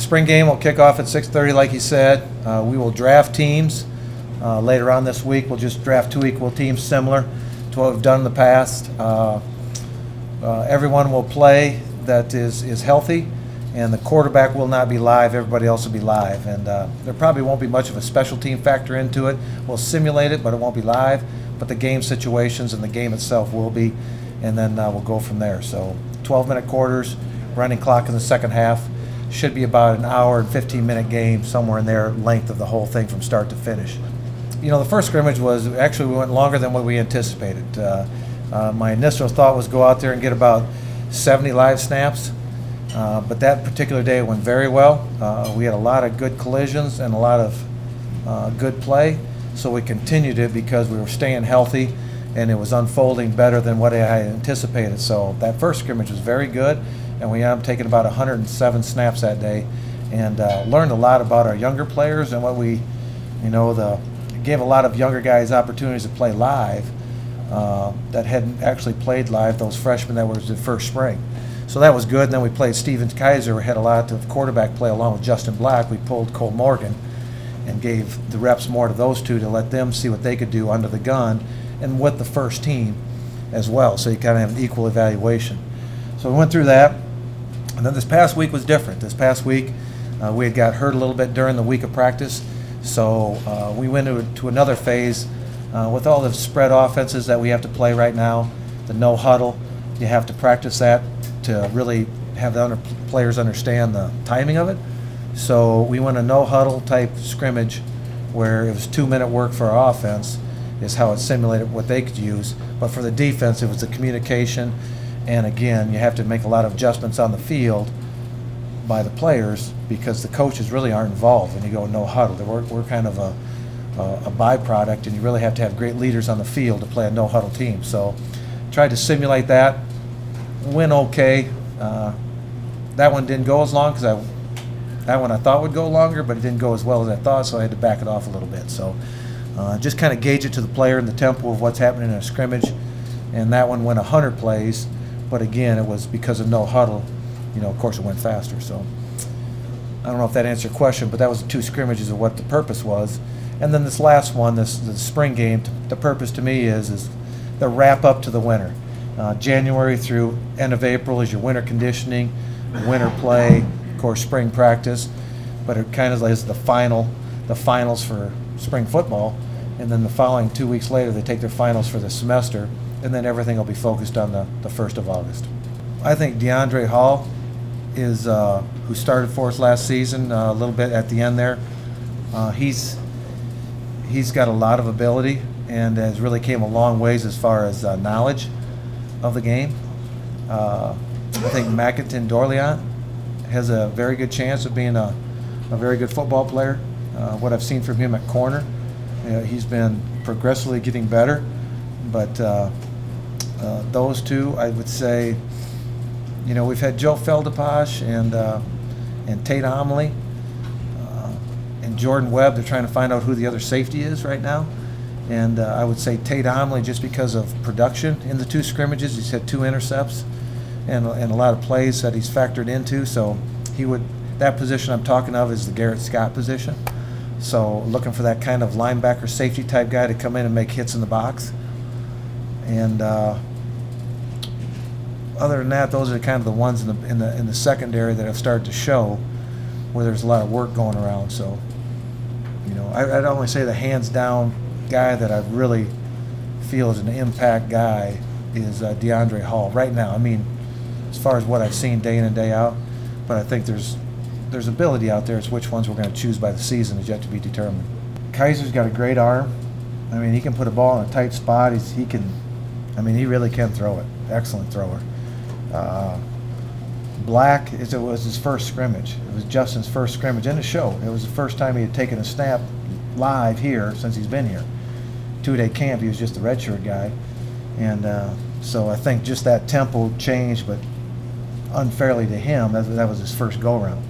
spring game will kick off at 6:30, like you said. We will draft teams later on this week. We'll just draft 2 equal teams similar to what we've done in the past. Everyone will play that is healthy, and the quarterback will not be live. Everybody else will be live, and there probably won't be much of a special team factor into it. We'll simulate it, but it won't be live. But the game situations and the game itself will be, and then we'll go from there. So 12-minute quarters, running clock in the second half. Should be about an hour and 15-minute game, somewhere in there, length of the whole thing from start to finish. You know, the first scrimmage was, actually we went longer than what we anticipated. My initial thought was go out there and get about 70 live snaps, but that particular day went very well. We had a lot of good collisions and a lot of good play, so we continued it because we were staying healthy and it was unfolding better than what I had anticipated. So that first scrimmage was very good, and we ended up taking about 107 snaps that day, and learned a lot about our younger players and what we, gave a lot of younger guys opportunities to play live that hadn't actually played live, those freshmen that was the first spring. So that was good. And then we played Steven Kaiser. We had a lot of quarterback play along with Justin Black. We pulled Cole Morgan and gave the reps more to those two to let them see what they could do under the gun and with the first team as well. So you kind of have an equal evaluation. So we went through that. And then this past week was different. This past week we had got hurt a little bit during the week of practice. So we went to another phase with all the spread offenses that we have to play right now, the no huddle. You have to practice that to really have the players understand the timing of it. So we went a no huddle type scrimmage where it was 2-minute work for our offense is how it simulated what they could use. But for the defense, it was the communication. And again, you have to make a lot of adjustments on the field by the players because the coaches really aren't involved when you go no huddle. We're kind of a byproduct, and you really have to have great leaders on the field to play a no huddle team. So tried to simulate that, went okay. That one didn't go as long because that one I thought would go longer, but it didn't go as well as I thought, so I had to back it off a little bit. So just kind of gauge it to the player and the tempo of what's happening in a scrimmage, and that one went 100 plays, but again, it was because of no huddle. Of course, it went faster. So I don't know if that answered your question, but that was the 2 scrimmages of what the purpose was. And then this last one, the spring game, the purpose to me is the wrap up to the winter. January through end of April is your winter conditioning, winter play, of course, spring practice. But it kind of is the finals for spring football. And then the following 2 weeks later, they take their finals for the semester, and then everything will be focused on the 1st of August. I think DeAndre Hall is who started for us last season a little bit at the end there. He's got a lot of ability and has really came a long ways as far as knowledge of the game. I think Mackinton Dorleant has a very good chance of being a very good football player. What I've seen from him at corner, he's been progressively getting better. But those two, I would say, we've had Joe Feldepash and Tate Omley and Jordan Webb. They're trying to find out who the other safety is right now. And I would say Tate Omley, just because of production in the 2 scrimmages. He's had 2 intercepts and a lot of plays that he's factored into. So that position I'm talking of is the Garrett Scott position. So looking for that kind of linebacker safety type guy to come in and make hits in the box. And other than that, those are kind of the ones in the secondary that have started to show where there's a lot of work going around. So, I'd only say the hands down guy that I really feel is an impact guy is DeAndre Hall right now. I mean, as far as what I've seen day in and day out, but I think there's ability out there. It's which ones we're going to choose by the season is yet to be determined. Kaiser's got a great arm. I mean, he can put a ball in a tight spot. He really can throw it. Excellent thrower. Black, it was his first scrimmage. It was Justin's first scrimmage in the show. It was the first time he had taken a snap live here since he's been here. 2-day camp, he was just a redshirt guy. And so I think just that tempo changed, but unfairly to him, that was his first go-around.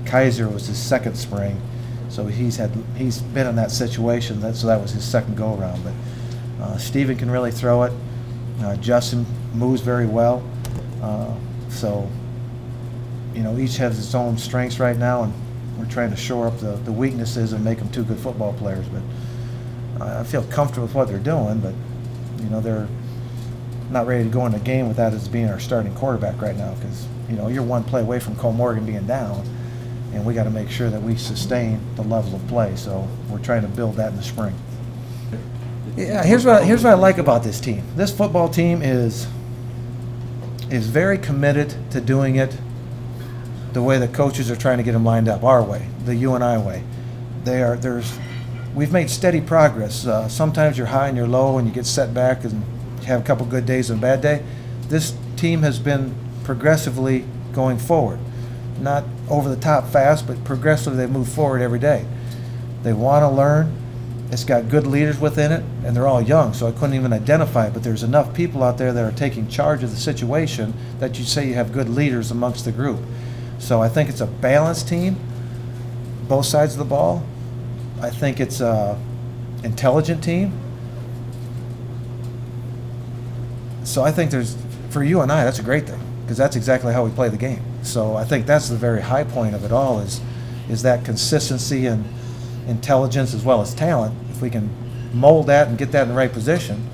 Kaiser was his second spring, so he's been in that situation, so that was his second go-around. But Steven can really throw it. Justin moves very well. So each has its own strengths right now, and we're trying to shore up the weaknesses and make them two good football players. But I feel comfortable with what they're doing, but they're not ready to go in a game with that as being our starting quarterback right now, because you're one play away from Cole Morgan being down, and we got to make sure that we sustain the level of play. So we're trying to build that in the spring. Yeah, here's what I like about this team. This football team is very committed to doing it the way the coaches are trying to get them lined up, our way, the UNI way. We've made steady progress. Sometimes you're high and you're low and you get set back and you have a couple good days and a bad day. This team has been progressively going forward. Not over the top fast, but progressively they move forward every day. They want to learn. It's got good leaders within it, and they're all young, so I couldn't even identify it, but there's enough people out there that are taking charge of the situation that you say you have good leaders amongst the group. So I think it's a balanced team, both sides of the ball. I think it's an intelligent team. So I think for UNI, that's a great thing, because that's exactly how we play the game. So I think that's the very high point of it all, is that consistency and intelligence as well as talent. If we can mold that and get that in the right position,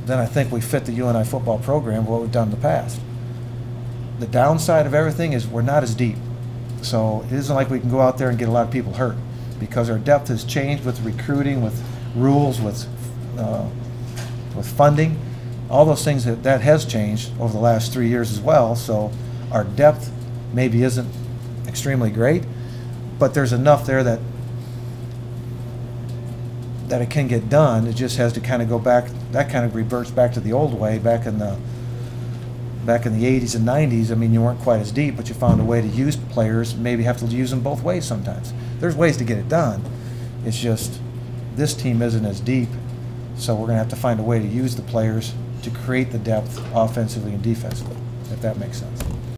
then I think we fit the UNI football program, what we've done in the past. The downside of everything is we're not as deep. So it isn't like we can go out there and get a lot of people hurt, because our depth has changed with recruiting, with rules, with funding. All those things that has changed over the last 3 years as well. So our depth maybe isn't extremely great, but there's enough there that it can get done. It just has to kind of go back. That kind of reverts back to the old way, back in the 80s and 90s. I mean, you weren't quite as deep, but you found a way to use players. Maybe have to use them both ways sometimes. There's ways to get it done. It's just this team isn't as deep, so we're going to have to find a way to use the players to create the depth offensively and defensively, if that makes sense.